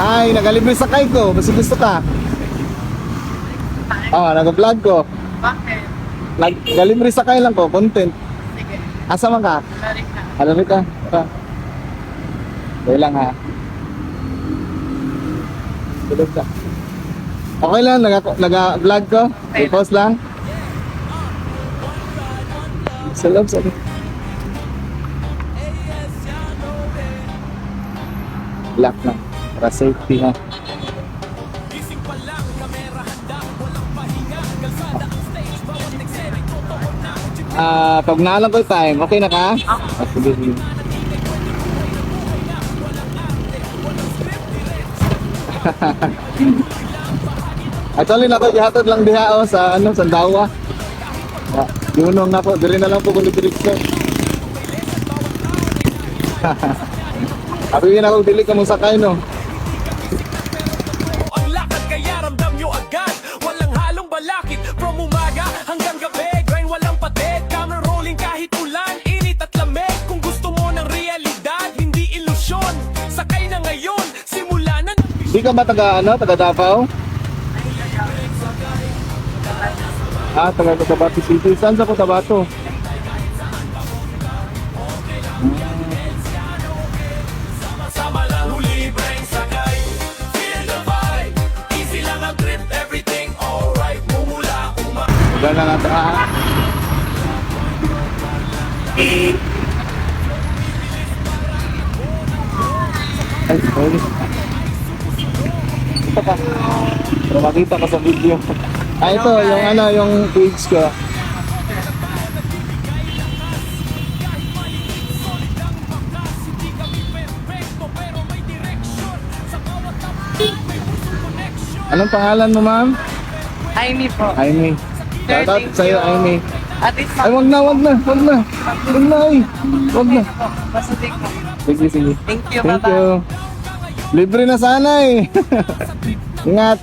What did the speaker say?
Ay, nagalibre sakay ko. Basta gusto ka. Nag-vlog ko. Bakit? Nagalibre sakay lang ko, content. Sige. Asa man ka? Tarik na. Alam ka? Tara. Dahil lang ha. Tulog ka. Okay lang, nag-vlog ko. I-post lang. Salam, salam. Lock lang. Para safety ha. Pag naalam ko yung time, okay na ka? Sige, sige. Actually na to, ihatod lang diha sa Sandawa. Yunong na po, diri na lang po kung diretso. Sabihin ako, dili ka mong sakay no. Ang lakad kaya ramdam nyo agad. Walang halong balakid. From umaga hanggang gabi. Grind walang pated. Camera rolling kahit ulan, init at lamig. Kung gusto mo ng realidad, hindi ilusyon. Sakay na ngayon, simula na. Di ka ba taga Davao? Taga Cotabato City. Saan sa Cotabato? Sama lang libreng sakay. Feel the vibe. Easy lang ang trip, everything alright. Mumula Wala na natin. Ay, sorry. Ito pa. Pero makita ko sa video. Ito, yung page ko. Anong pangalan mo, ma'am? Amy po. Amy. Shoutout sa'yo, Amy. At least Ay, wag na. Wag na, ay. Wag na. po. Masudik po. Sige, sige. Thank you. Thank Bye-bye. you. Libre na sana eh. Ingat.